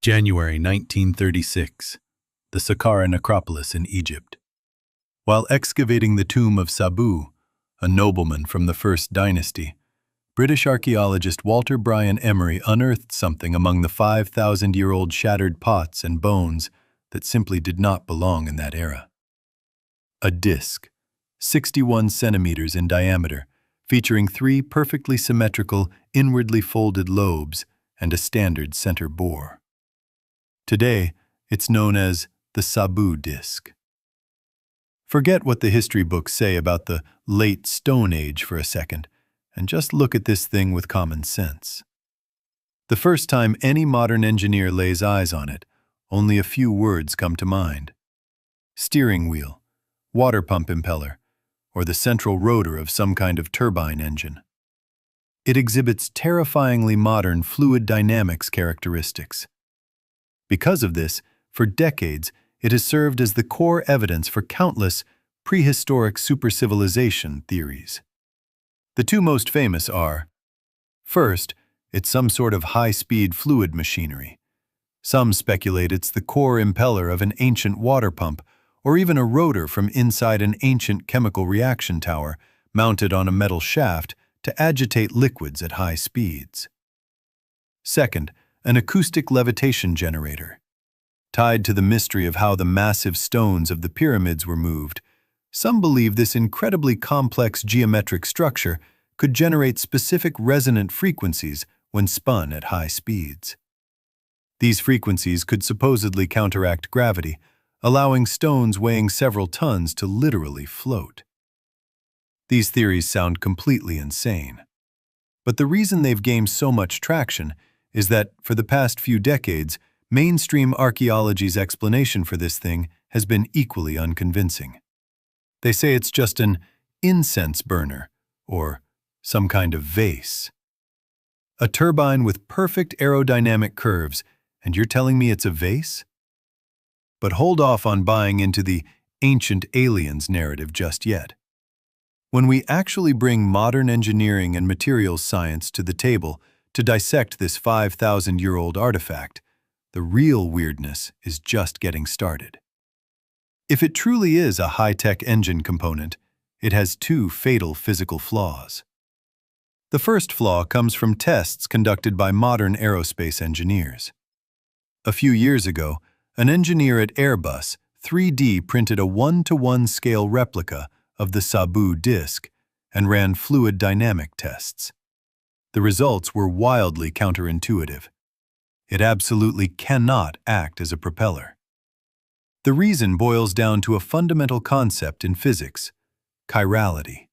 January 1936, the Saqqara necropolis in Egypt. While excavating the tomb of Sabu, a nobleman from the First Dynasty, British archaeologist Walter Bryan Emery unearthed something among the 5,000-year-old shattered pots and bones that simply did not belong in that era. A disk, 61 centimeters in diameter, featuring 3 perfectly symmetrical, inwardly folded lobes and a standard center bore. Today, it's known as the Sabu Disk. Forget what the history books say about the late Stone Age for a second, and just look at this thing with common sense. The first time any modern engineer lays eyes on it, only a few words come to mind: steering wheel, water pump impeller, or the central rotor of some kind of turbine engine. It exhibits terrifyingly modern fluid dynamics characteristics. Because of this, for decades, it has served as the core evidence for countless prehistoric supercivilization theories. The two most famous are: first, it's some sort of high-speed fluid machinery. Some speculate it's the core impeller of an ancient water pump, or even a rotor from inside an ancient chemical reaction tower mounted on a metal shaft to agitate liquids at high speeds. Second, an acoustic levitation generator. Tied to the mystery of how the massive stones of the pyramids were moved, some believe this incredibly complex geometric structure could generate specific resonant frequencies when spun at high speeds. These frequencies could supposedly counteract gravity, allowing stones weighing several tons to literally float. These theories sound completely insane. But the reason they've gained so much traction is that, for the past few decades, mainstream archaeology's explanation for this thing has been equally unconvincing. They say it's just an incense burner, or some kind of vase. A turbine with perfect aerodynamic curves, and you're telling me it's a vase? But hold off on buying into the ancient aliens narrative just yet. When we actually bring modern engineering and materials science to the table to dissect this 5,000-year-old artifact, the real weirdness is just getting started. If it truly is a high-tech engine component, it has 2 fatal physical flaws. The first flaw comes from tests conducted by modern aerospace engineers. A few years ago, an engineer at Airbus 3D printed a 1-to-1 scale replica of the Sabu Disk and ran fluid dynamic tests. The results were wildly counterintuitive. It absolutely cannot act as a propeller. The reason boils down to a fundamental concept in physics: chirality.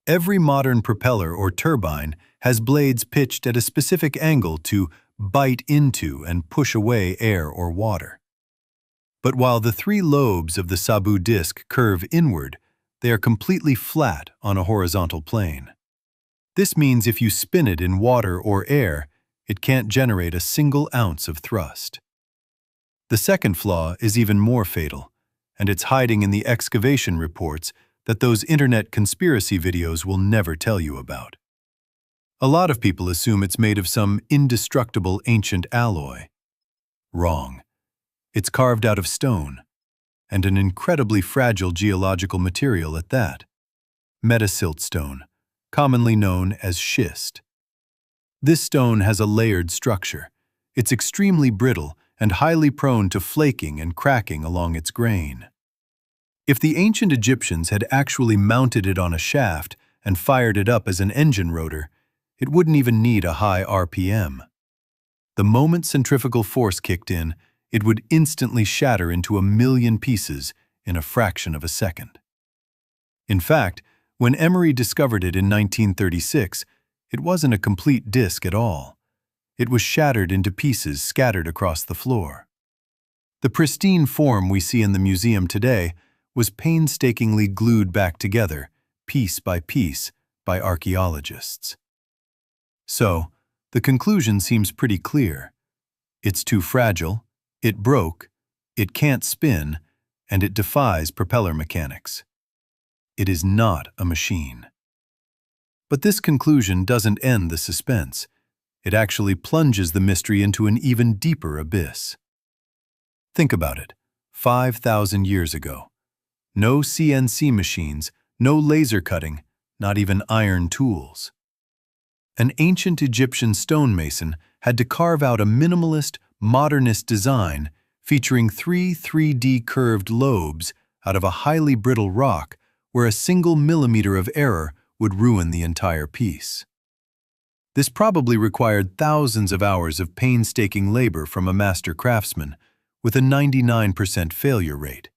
Every modern propeller or turbine has blades pitched at a specific angle to bite into and push away air or water. But while the 3 lobes of the Sabu Disk curve inward, they are completely flat on a horizontal plane. This means if you spin it in water or air, it can't generate a single ounce of thrust. The second flaw is even more fatal, and it's hiding in the excavation reports that those internet conspiracy videos will never tell you about. A lot of people assume it's made of some indestructible ancient alloy. Wrong. It's carved out of stone, and an incredibly fragile geological material at that: metasiltstone, commonly known as schist. This stone has a layered structure. It's extremely brittle and highly prone to flaking and cracking along its grain. If the ancient Egyptians had actually mounted it on a shaft and fired it up as an engine rotor, it wouldn't even need a high RPM. The moment centrifugal force kicked in, it would instantly shatter into 1,000,000 pieces in a fraction of a second. In fact, when Emery discovered it in 1936, it wasn't a complete disk at all. It was shattered into pieces scattered across the floor. The pristine form we see in the museum today was painstakingly glued back together, piece by piece, by archaeologists. So, the conclusion seems pretty clear. It's too fragile, it broke, it can't spin, and it defies propeller mechanics. It is not a machine. But this conclusion doesn't end the suspense. It actually plunges the mystery into an even deeper abyss. Think about it. 5,000 years ago. No CNC machines, no laser cutting, not even iron tools. An ancient Egyptian stonemason had to carve out a minimalist, modernist design featuring three 3D curved lobes out of a highly brittle rock where a single millimeter of error would ruin the entire piece. This probably required thousands of hours of painstaking labor from a master craftsman with a 99% failure rate.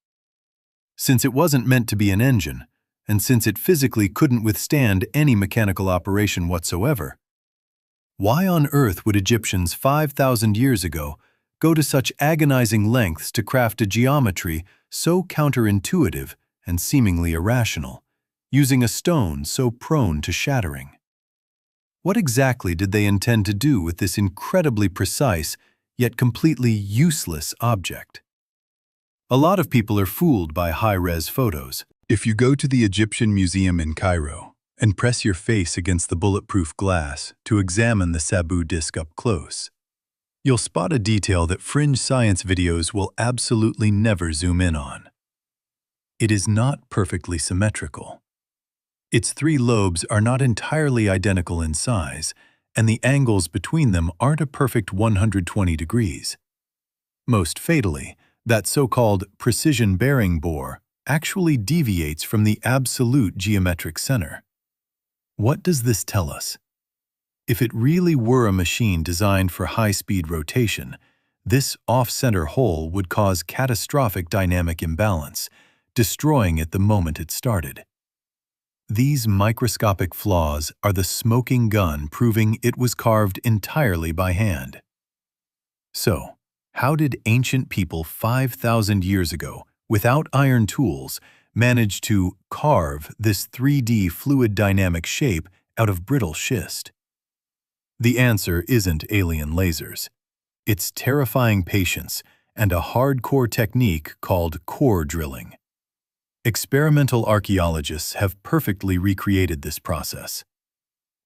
Since it wasn't meant to be an engine, and since it physically couldn't withstand any mechanical operation whatsoever, why on earth would Egyptians 5,000 years ago go to such agonizing lengths to craft a geometry so counterintuitive and seemingly irrational, using a stone so prone to shattering? What exactly did they intend to do with this incredibly precise yet completely useless object? A lot of people are fooled by high-res photos. If you go to the Egyptian Museum in Cairo and press your face against the bulletproof glass to examine the Sabu Disk up close, you'll spot a detail that fringe science videos will absolutely never zoom in on. It is not perfectly symmetrical. Its three lobes are not entirely identical in size, and the angles between them aren't a perfect 120 degrees. Most fatally, that so-called precision bearing bore actually deviates from the absolute geometric center. What does this tell us? If it really were a machine designed for high-speed rotation, this off-center hole would cause catastrophic dynamic imbalance, destroying it the moment it started. These microscopic flaws are the smoking gun proving it was carved entirely by hand. So, how did ancient people 5,000 years ago, without iron tools, manage to carve this 3D fluid dynamic shape out of brittle schist? The answer isn't alien lasers. It's terrifying patience and a hardcore technique called core drilling. Experimental archaeologists have perfectly recreated this process.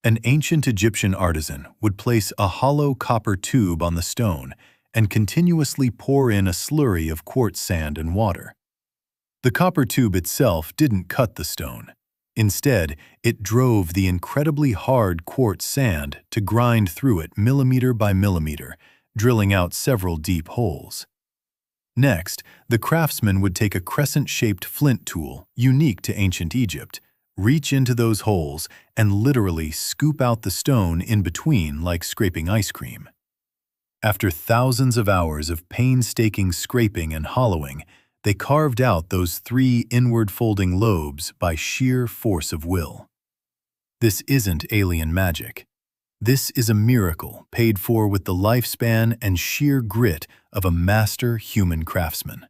An ancient Egyptian artisan would place a hollow copper tube on the stone and continuously pour in a slurry of quartz sand and water. The copper tube itself didn't cut the stone. Instead, it drove the incredibly hard quartz sand to grind through it millimeter by millimeter, drilling out several deep holes. Next, the craftsman would take a crescent-shaped flint tool, unique to ancient Egypt, reach into those holes, and literally scoop out the stone in between like scraping ice cream. After thousands of hours of painstaking scraping and hollowing, they carved out those three inward-folding lobes by sheer force of will. This isn't alien magic. This is a miracle paid for with the lifespan and sheer grit of a master human craftsman.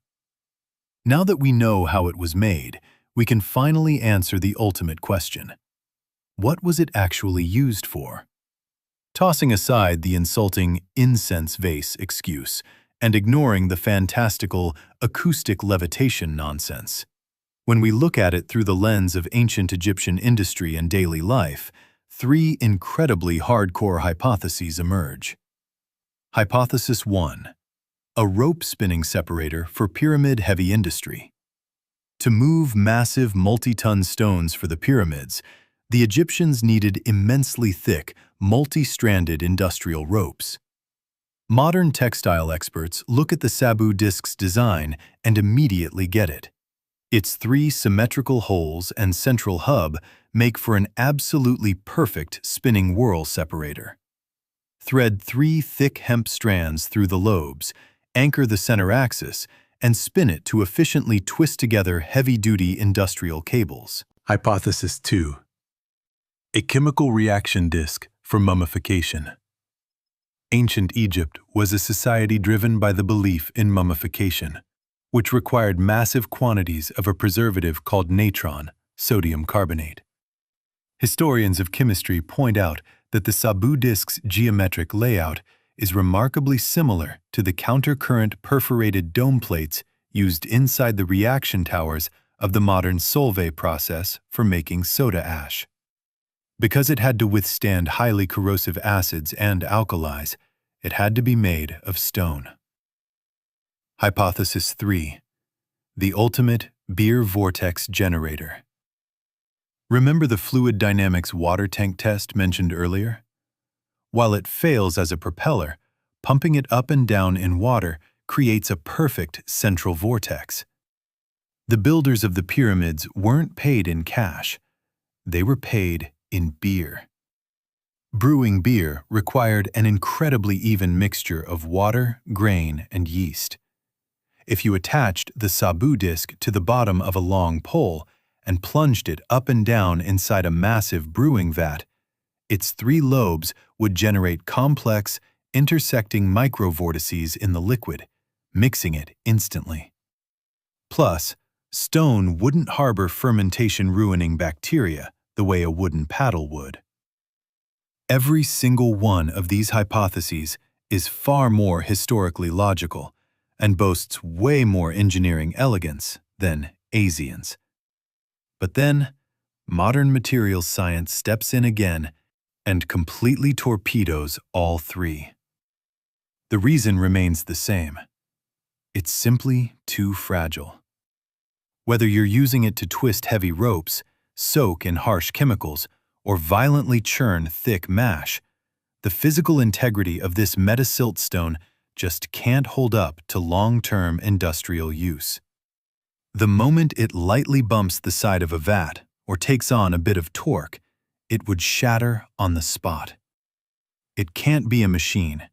Now that we know how it was made, we can finally answer the ultimate question. What was it actually used for? Tossing aside the insulting incense vase excuse and ignoring the fantastical acoustic levitation nonsense, when we look at it through the lens of ancient Egyptian industry and daily life, three incredibly hardcore hypotheses emerge. Hypothesis 1. A rope spinning separator for pyramid-heavy industry. To move massive multi-ton stones for the pyramids, the Egyptians needed immensely thick, multi-stranded industrial ropes. Modern textile experts look at the Sabu Disk's design and immediately get it. Its three symmetrical holes and central hub make for an absolutely perfect spinning whirl separator. Thread three thick hemp strands through the lobes, anchor the center axis, and spin it to efficiently twist together heavy-duty industrial cables. Hypothesis 2. A chemical reaction disk for mummification. Ancient Egypt was a society driven by the belief in mummification, which required massive quantities of a preservative called natron, sodium carbonate. Historians of chemistry point out that the Sabu Disk's geometric layout is remarkably similar to the countercurrent perforated dome plates used inside the reaction towers of the modern Solvay process for making soda ash. Because it had to withstand highly corrosive acids and alkalis, it had to be made of stone. Hypothesis 3. The ultimate beer vortex generator. Remember the fluid dynamics water tank test mentioned earlier? While it fails as a propeller, pumping it up and down in water creates a perfect central vortex. The builders of the pyramids weren't paid in cash. They were paid in beer. Brewing beer required an incredibly even mixture of water, grain, and yeast. If you attached the Sabu Disk to the bottom of a long pole and plunged it up and down inside a massive brewing vat, its 3 lobes would generate complex, intersecting microvortices in the liquid, mixing it instantly. Plus, stone wouldn't harbor fermentation-ruining bacteria the way a wooden paddle would. Every single one of these hypotheses is far more historically logical and boasts way more engineering elegance than Asians. But then, modern materials science steps in again and completely torpedoes all 3. The reason remains the same. It's simply too fragile. Whether you're using it to twist heavy ropes, soak in harsh chemicals, or violently churn thick mash, the physical integrity of this metasiltstone just can't hold up to long-term industrial use. The moment it lightly bumps the side of a vat or takes on a bit of torque, it would shatter on the spot. It can't be a machine,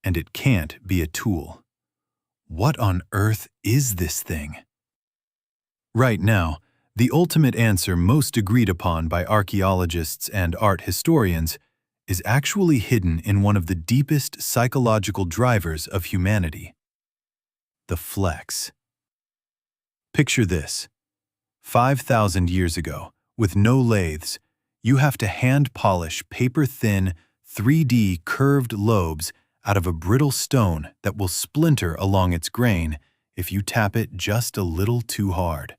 and it can't be a tool. What on earth is this thing? Right now, the ultimate answer most agreed upon by archaeologists and art historians is actually hidden in one of the deepest psychological drivers of humanity: the flex. Picture this. 5,000 years ago, with no lathes, you have to hand-polish paper-thin, 3D curved lobes out of a brittle stone that will splinter along its grain if you tap it just a little too hard.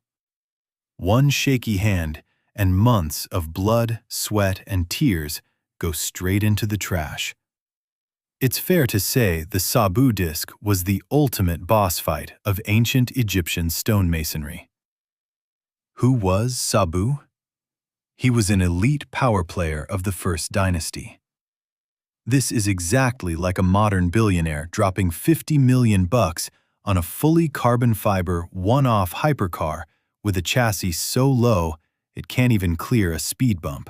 One shaky hand and months of blood, sweat, and tears go straight into the trash. It's fair to say the Sabu Disk was the ultimate boss fight of ancient Egyptian stonemasonry. Who was Sabu? He was an elite power player of the First Dynasty. This is exactly like a modern billionaire dropping $50 million on a fully carbon fiber one-off hypercar with a chassis so low it can't even clear a speed bump.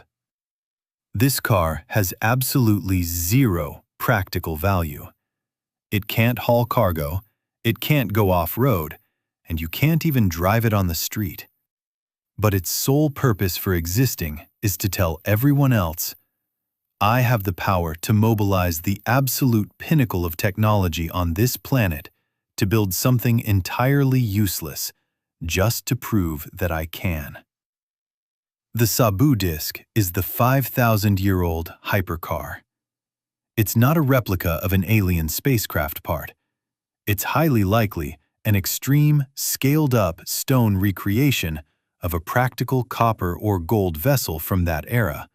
This car has absolutely zero practical value. It can't haul cargo, it can't go off-road, and you can't even drive it on the street. But its sole purpose for existing is to tell everyone else, I have the power to mobilize the absolute pinnacle of technology on this planet to build something entirely useless, just to prove that I can. The Sabu Disk is the 5,000-year-old hypercar. It's not a replica of an alien spacecraft part. It's highly likely an extreme, scaled-up stone recreation of a practical copper or gold vessel from that era,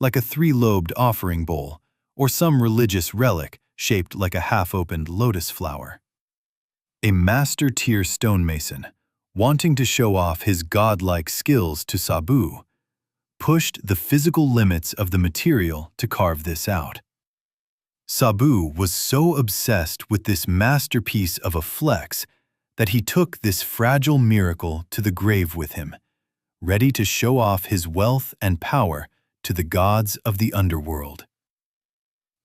like a 3-lobed offering bowl or some religious relic shaped like a half-opened lotus flower. A master-tier stonemason, wanting to show off his godlike skills to Sabu, pushed the physical limits of the material to carve this out. Sabu was so obsessed with this masterpiece of a flex that he took this fragile miracle to the grave with him, ready to show off his wealth and power to the gods of the underworld.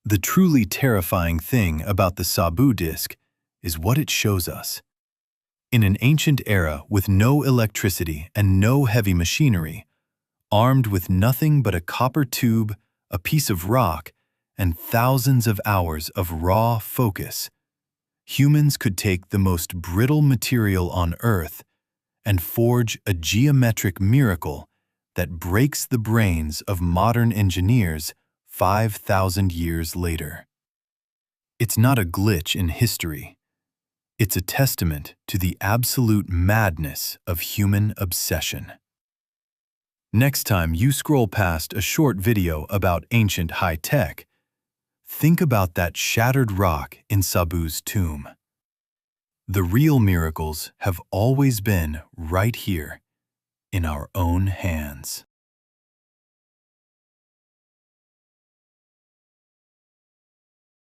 The truly terrifying thing about the Sabu Disk is what it shows us. In an ancient era with no electricity and no heavy machinery, armed with nothing but a copper tube, a piece of rock, and thousands of hours of raw focus, humans could take the most brittle material on Earth and forge a geometric miracle that breaks the brains of modern engineers 5,000 years later. It's not a glitch in history. It's a testament to the absolute madness of human obsession. Next time you scroll past a short video about ancient high-tech, think about that shattered rock in Sabu's tomb. The real miracles have always been right here, in our own hands.